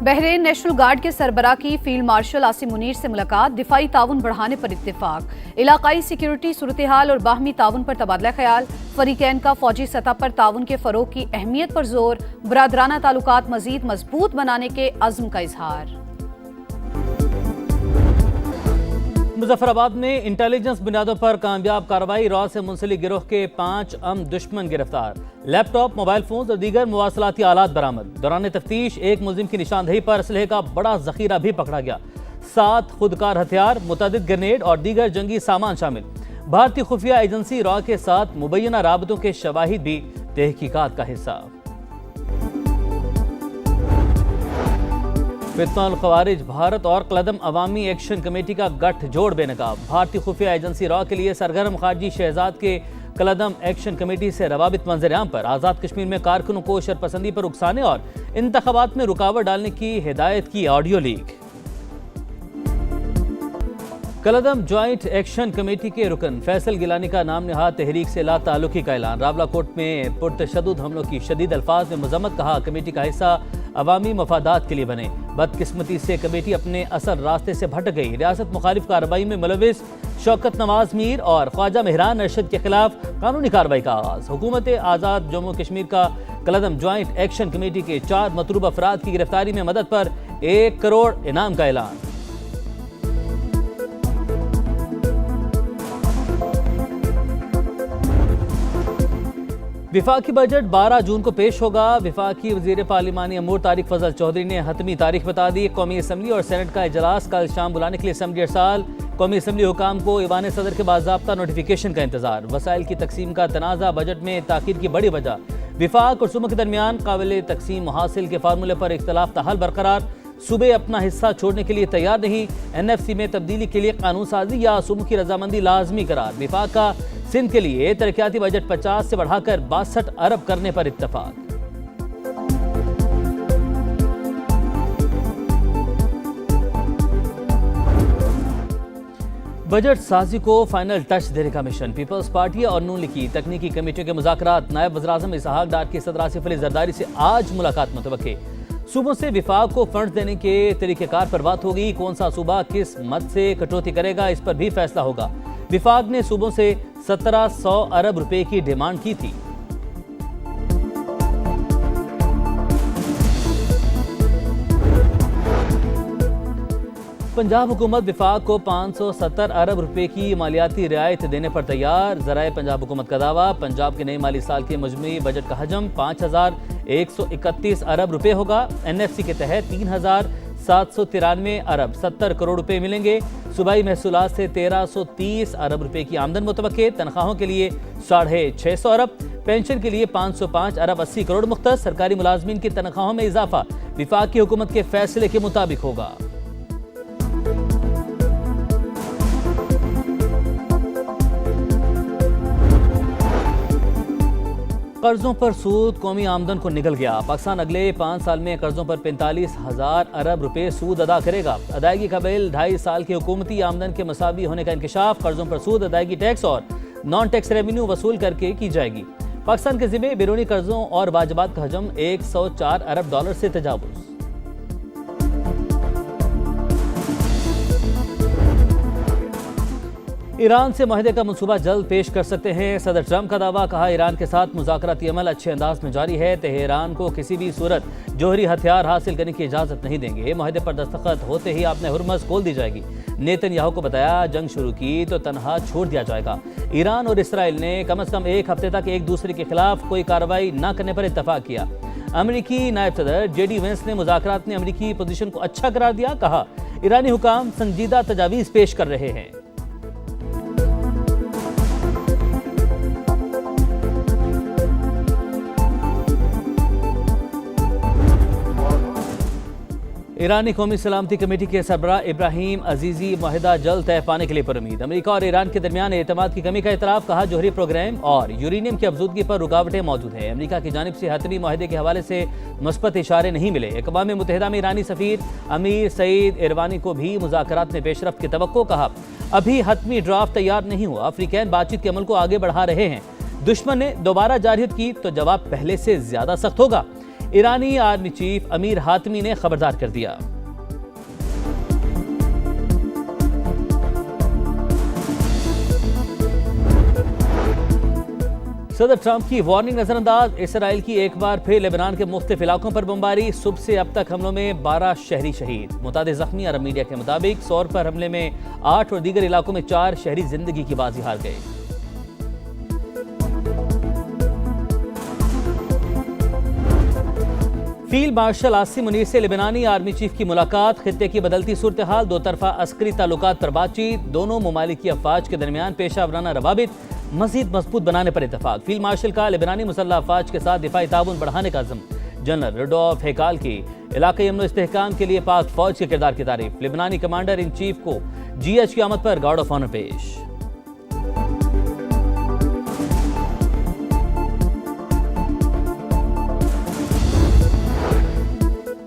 Bahrain national guard के सरबराह की field marshal Asim Munir से मुलाकात, दिफाई ताउन बढ़ाने पर इत्तेफाक, इलाकाई सिक्योरिटी सूरत हाल और बाहमी ताउन पर तबादला ख्याल, फरीकैन का फौजी सतह पर ताउन के फरोग की अहमियत पर जोर, बरादराना ताल्लुकात मजीद मजबूत बनाने के अज़्म का इजहार। मुजफ्फराबाद में इंटेलिजेंस बुनियादों पर कामयाब कार्रवाई, रॉ से मुंसलिक गिरोह के 5 अम दुश्मन गिरफ्तार, लैपटॉप, मोबाइल फोन और दीगर मवासलाती आलात बरामद। दौरान तफ्तीश एक मुलजिम की निशानदेही पर असलहे का बड़ा जखीरा भी पकड़ा गया। 7 खुदकार हथियार, मुतअद्दिद ग्रेनेड और दीगर जंगी सामान शामिल। भारतीय खुफिया एजेंसी रॉ के साथ मुबैना राबतों के शवाहिद भी तहकीकात का हिस्सा। फितनल खवारिज, भारत और कलदम अवामी एक्शन कमेटी का गठजोड़ बेनकाब। भारतीय खुफिया एजेंसी रॉ के लिए सरगर्म खारजी शहजाद के कलदम एक्शन कमेटी से रवाबित मंजर-ए-आम पर, आज़ाद कश्मीर में कारकुनों को शरपसंदी पर उकसाने और इंतखाबात में रुकावट डालने की हिदायत की ऑडियो लीक। कलदम ज्वाइंट एक्शन कमेटी के रुकन फैसल गिलानी का नाम नहाद तहरीक से ला ताल्लुकी का ऐलान। रावलाकोट में पुरतशद्दुद हमलों की शदीद अल्फाज में मजम्मत, कहा कमेटी का हिस्सा अवामी मफादात के लिए बने। बदकिस्मती से कमेटी अपने असल रास्ते से भटक गई। रियासत मुखालिफ कार्रवाई में मुलविस शौकत नवाज मीर और ख्वाजा मेहरान अरशद के खिलाफ कानूनी कार्रवाई का आगाज। हुकूमत आज़ाद जम्मू कश्मीर का कलदम ज्वाइंट एक्शन कमेटी के 4 मतरूब अफराद की गिरफ्तारी में मदद पर 1 करोड़ इनाम का ऐलान। विफाकी बजट 12 जून को पेश होगा। विफाकी वजीर पार्लिमानी अमूर तारिक फजल चौधरी ने हतमी तारीख बता दी। कौमी असम्बली और सेनेट का इजलास कल शाम बुलाने के लिए असम्बली अरसाल। कौमी असम्बली हुकाम को ईवान सदर के बाज़ाब्ता नोटिफिकेशन का इंतजार। वसाइल की तकसीम का तनाज़ा, बजट में ताखीर की बड़ी वजह। विफाक और सूबों के दरमियान काबिल तकसीम मुहासिल के फार्मूले पर इख्तलाफ ताहाल बरकरार। सूबे अपना हिस्सा छोड़ने के लिए तैयार नहीं। NFC में तब्दीली के लिए कानून साजी या सूबों की रजामंदी लाजमी करार। विफाक का सिंध के लिए तरक्याती बजट 50 से बढ़ाकर 62 अरब करने पर इत्तफाक। बजट साजी को फाइनल टच देने का मिशन। पीपल्स पार्टी और नून लीग की तकनीकी कमेटियों के मुज़ाकरात। नायब वज़ीर-ए-आज़म इसहाक डार की सदर आसिफ अली ज़रदारी से आज मुलाकात मुतवक्के। सूबों से विफाक को फंड देने के तरीक़ेकार पर बात होगी। कौन सा सूबा किस मद से कटौती करेगा, इस पर भी फैसला होगा। विफाक ने सूबों से 1700 अरब रुपए की डिमांड की थी। पंजाब हुकूमत विफाक को 570 अरब रुपए की मालियाती रियायत देने पर तैयार। ज़राए पंजाब हुकूमत का दावा, पंजाब के नए माली साल के मजमूई बजट का हजम 5131 अरब रुपए होगा। NFC के तहत 3793 अरब 70 करोड़ रुपए मिलेंगे। सूबाई महसूलात से 1330 अरब रुपए की आमदन मुतवक्के। तनख्वाहों के लिए 650 अरब, पेंशन के लिए 505 अरब 80 करोड़ मुख्तस। सरकारी मुलाजमीन की तनख्वाहों में इजाफा विफाक की हुकूमत के फैसले के मुताबिक होगा। कर्जों पर सूद कौमी आमदन को निगल गया। पाकिस्तान अगले 5 साल में कर्जों पर 45,000 अरब रुपए सूद अदा करेगा। अदायगी का बिल 2.5 साल की हुकूमती आमदन के मसावी होने का इंकशाफ। कर्जों पर सूद, अदायगी टैक्स और नॉन टैक्स रेवेन्यू वसूल करके की जाएगी। पाकिस्तान के ज़िम्मे बैरूनी कर्जों और वाजिबात का हजम 104 अरब डॉलर से तजावुज़। ईरान से माहिदे का मंसूबा जल्द पेश कर सकते हैं सदर ट्रंप का दावा। कहा ईरान के साथ मुज़ाकराती अमल अच्छे अंदाज में जारी है। तेहरान को किसी भी सूरत जोहरी हथियार हासिल करने की इजाज़त नहीं देंगे। माहिदे पर दस्तखत होते ही आपने हुर्मज़ खोल दी जाएगी। नेतन्याहू को बताया जंग शुरू की तो तनहा छोड़ दिया जाएगा। ईरान और इसराइल ने कम अज़ कम 1 हफ्ते तक एक दूसरे के खिलाफ कोई कार्रवाई न करने पर इत्तफाक किया। अमरीकी नायब सदर JD वेंस ने मुज़ाकरात में अमरीकी पोजीशन को अच्छा करार दिया। कहा ईरानी हुकाम संजीदा तजावीज़ पेश कर रहे हैं। ईरानी कौमी सलामती कमेटी के सरबराह इब्राहिम अजीज़ी माहिदा जल्द तय पाने के लिए पुरुमीद। अमेरिका और ईरान के दरमियान एतमाद की कमी का इतराफ़। कहा जोहरी प्रोग्राम और यूरेनियम की अफजूदगी पर रुकावटें मौजूद हैं। अमेरिका की जानिब से हतमी माहिदे के हवाले से मुस्बत इशारे नहीं मिले। अक़वाम मुत्तहिदा में ईरानी सफ़ीर अमीर सईद इरवानी को भी मुज़ाकरात में पेशरफ्त की तवक्को। कहा अभी हतमी ड्राफ्ट तैयार नहीं हुआ। अफ्रीकैन बातचीत के अमल को आगे बढ़ा रहे हैं। दुश्मन ने दोबारा जारहियत की तो जवाब पहले से ज्यादा सख्त होगा। ईरानी आर्मी चीफ अमीर हातमी ने खबरदार कर दिया। सदर ट्रंप की वार्निंग नजरअंदाज, इसराइल की एक बार फिर लेबनान के मुख्तलिफ इलाकों पर बमबारी। सुबह से अब तक हमलों में 12 शहरी शहीद, मुतादिद जख्मी। अरब मीडिया के मुताबिक सौर पर हमले में 8 और दीगर इलाकों में 4 शहरी जिंदगी की बाजी हार गए। फील्ड मार्शल आसिम मुनीर से लेबनानी आर्मी चीफ की मुलाकात, खित्ते की बदलती सूरत हाल, दो तरफा अस्करी ताल्लुकात पर बातचीत, दोनों ममालिक की अफवाज के दरमियान पेशा वराना रवाबित मजीद मजबूत बनाने पर इत्तफाक। फील्ड मार्शल का लेबनानी मुसल्लह अफवाज के साथ दिफाई ताउन बढ़ाने का अज़्म। जनरल रुडोल्फ हेकाल की इलाके अमन इस्तेहकाम के लिए पाक फौज के किरदार की तारीफ। लेबनानी कमांडर इन चीफ को GH की आमद पर गार्ड ऑफ ऑनर पेश।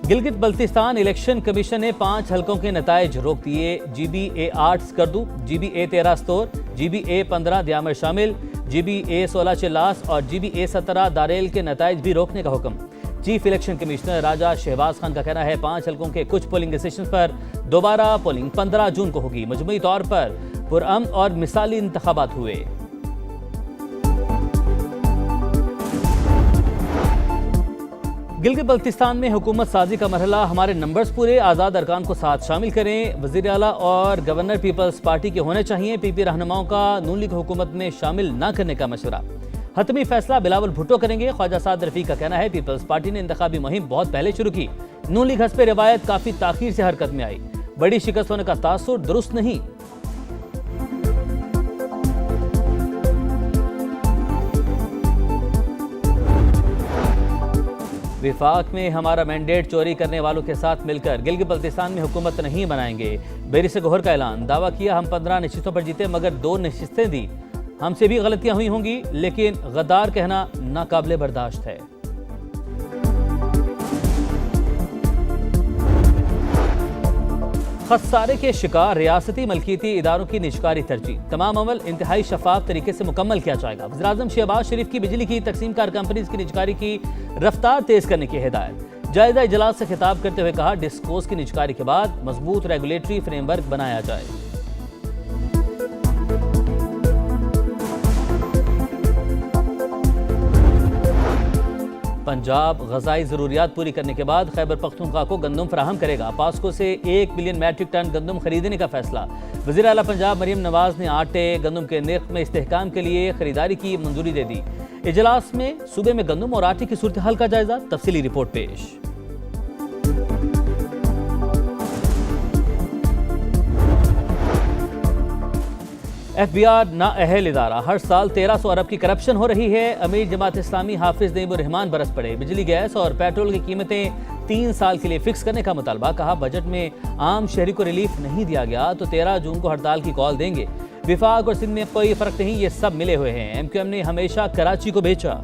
गिलगित बल्तिस्तान इलेक्शन कमीशन ने 5 हलकों के नताइज रोक दिए। GBA 8 स्कर्दू, GBA 13 स्तोर, GBA 15 दयामर शामिल, GBA 16 चिल्लास और GBA 17 दारेल के नताइज भी रोकने का हुक्म। चीफ इलेक्शन कमिश्नर राजा शहबाज खान का कहना है 5 हलकों के कुछ पोलिंग स्टेशन पर दोबारा पोलिंग 15 जून को होगी। मजमूई तौर पर पुरअमन और मिसाली इंतखाबात हुए। गिलगित बल्तिस्तान में हुकूमत साजी का मरहला, हमारे नंबर्स पूरे, आज़ाद अरकान को साथ शामिल करें। वज़ीर आला और गवर्नर पीपल्स पार्टी के होने चाहिए। PP रहनुमाओं का नून लीग हुकूमत में शामिल न करने का मशवरा। हतमी फैसला बिलावल भुट्टो करेंगे। ख्वाजा साद रफीक का कहना है पीपल्स पार्टी ने इंतखाबी मुहिम बहुत पहले शुरू की। नून लीग हस्ब रिवायत काफ़ी ताखीर से हरकत में आई। बड़ी शिकस्त होने का तासुर दुरुस्त नहीं। विफाक में हमारा मैंडेट चोरी करने वालों के साथ मिलकर गिलगित बल्तिस्तान में हुकूमत नहीं बनाएंगे। बेरी से गोहर का ऐलान, दावा किया हम 15 नशिस्तों पर जीते मगर 2 नशिस्तें दी। हमसे भी गलतियां हुई होंगी लेकिन गद्दार कहना नाकाबिले बर्दाश्त है। खसारे के शिकार रियासती मलकियती इदारों की निजकारी तरजीह, तमाम अमल इंतहाई शफाफ तरीके से मुकम्मल किया जाएगा। वज़ीर-ए-आज़म शहबाज शरीफ की बिजली की तकसीम कार कंपनीज की निजकारी की रफ्तार तेज करने की हिदायत। जायजा इजलास से खिताब करते हुए कहा डिस्कोस की निजकारी के बाद मजबूत रेगुलेटरी फ्रेमवर्क बनाया जाए। पंजाब ग़ज़ाई ज़रूरियात पूरी करने के बाद खैबर पख्तूनख्वा को गंदम फराहम करेगा। पास्को से 1 बिलियन मैट्रिक टन गंदम खरीदने का फैसला। वज़ीर आला पंजाब मरियम नवाज ने आटे गंदम के निर्ख में इस्तेहकाम के लिए खरीदारी की मंजूरी दे दी। इजलास में सूबे में गंदम और आटे की सूरत हाल का जायजा, तफसीली रिपोर्ट पेश। FBR नाअहल इदारा, हर साल 1300 अरब की करप्शन हो रही है। अमीर जमात इस्लामी हाफिज नईमुर रहमान बरस पड़े। बिजली गैस और पेट्रोल की कीमतें 3 साल के लिए फिक्स करने का मुतालबा। कहा बजट में आम शहरी को रिलीफ नहीं दिया गया तो 13 जून को हड़ताल की कॉल देंगे। विफाक और सिंध में कोई फर्क नहीं, ये सब मिले हुए हैं। MQM ने हमेशा कराची को बेचा।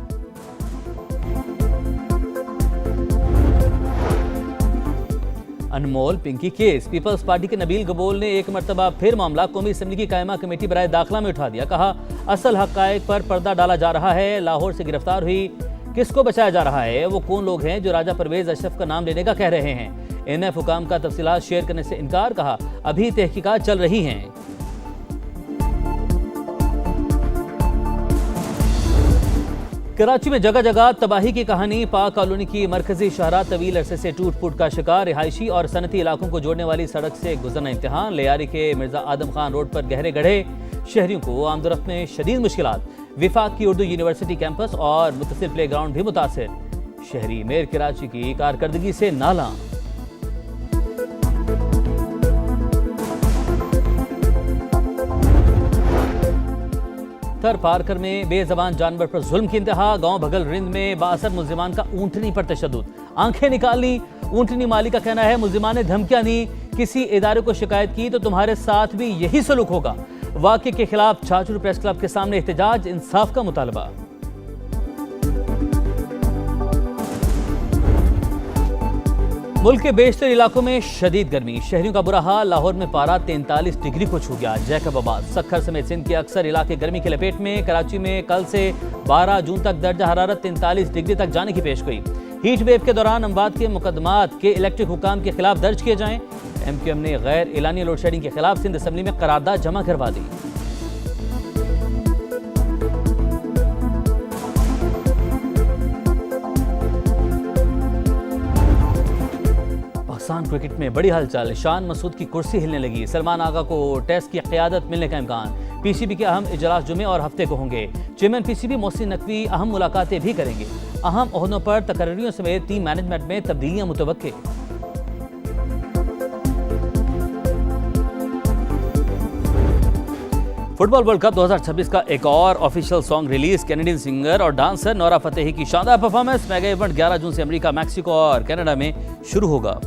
अनमोल पिंकी केस, पीपल्स पार्टी के नबील गबोल ने एक मरतबा फिर मामला कौमी असम्बली की कायमा कमेटी बराए दाखिला में उठा दिया। कहा असल हक़ाइक़ पर पर्दा डाला जा रहा है। लाहौर से गिरफ्तार हुई किसको बचाया जा रहा है? वो कौन लोग हैं जो राजा परवेज अशरफ का नाम लेने का कह रहे हैं? NF हुकाम का तफसीलात शेयर करने से इनकार। कहा अभी तहकीकात चल रही हैं। कराची में जगह जगह तबाही की कहानी। पाक कॉलोनी की मरकजी शहरा तवील अरसे से टूट फूट का शिकार। रिहायशी और सनती इलाकों को जोड़ने वाली सड़क से गुजरना इम्तिहान। लियारी के मिर्जा आदम खान रोड पर गहरे गड्ढे, शहरियों को आमदोरफ्त में शदीद मुश्किलात। विफाक की उर्दू यूनिवर्सिटी कैंपस और मुत्तसिल प्ले ग्राउंड भी मुतासिर। शहरी मेयर कराची की कारकर्दगी से नाला। थर पारकर में बेजबान जानवर पर जुल्म की इंतहा। गांव भगल रिंद में बासर मुल्जिमान का ऊंटनी पर तशद्दुद, आंखें निकाली। ऊंटनी मालिक का कहना है मुल्जिमान ने धमकियां दी, किसी इदारे को शिकायत की तो तुम्हारे साथ भी यही सलूक होगा। वाक़े के खिलाफ छाछूर प्रेस क्लब के सामने एहतजाज, इंसाफ का मुतालबा। मुल्क के बेशतर इलाकों में शदीद गर्मी, शहरियों का बुरा हाल। लाहौर में पारा 43 डिग्री को छू गया। जैकबाबाद, सखर समेत सिंध के अक्सर इलाके गर्मी की लपेट में। कराची में कल से 12 जून तक दर्जा हरारत 43 डिग्री तक जाने की पेशगोई। हीट वेव के दौरान अमवात के मुकदमात के इलेक्ट्रिक हुकाम के खिलाफ दर्ज किए जाएं। MQM ने गैर एलानी लोड शेडिंग के खिलाफ सिंध असम्बली में करारदाद जमा करवा दी। पाकिस्तान क्रिकेट में बड़ी हलचल, शान मसूद की कुर्सी हिलने लगी। सलमान आगा को टेस्ट की क़यादत मिलने का इम्कान। PCB के अहम इजलास जुमे और हफ्ते को होंगे। चेयरमैन PCB मोहसिन नकवी अहम मुलाकातें भी करेंगे। अहम ओहदों पर तकर्रियों समेत टीम मैनेजमेंट में तब्दीलियां मुतवक्के। फुटबॉल वर्ल्ड कप 2026 का एक और official song release. Canadian singer और डांसर नोरा फतेही की शानदार परफॉर्मेंस। मेगा इवेंट 11 जून से अमेरिका, मैक्सिको और कनाडा में शुरू होगा।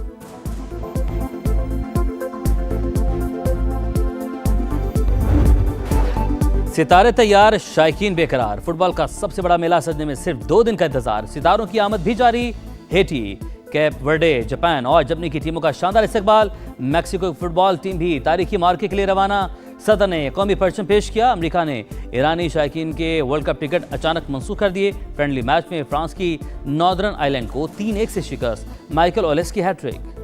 सितारे तैयार, शायकीन बेकरार। फुटबॉल का सबसे बड़ा मेला सजने में सिर्फ 2 दिन का इंतजार। सितारों की आमद भी जारी। हेटी, कैप वर्डे, जापान और जर्मनी की टीमों का शानदार इस्तकबाल। मैक्सिको की फुटबॉल टीम भी तारीखी मार्के के लिए रवाना। सदर ने कौमी परचम पेश किया। अमेरिका ने ईरानी शायकीन के वर्ल्ड कप टिकट अचानक मंसूख कर दिए। फ्रेंडली मैच में फ्रांस की नॉर्दर्न आयरलैंड को 3-1 से शिकस्त। माइकल ओलेस की हैट्रिक।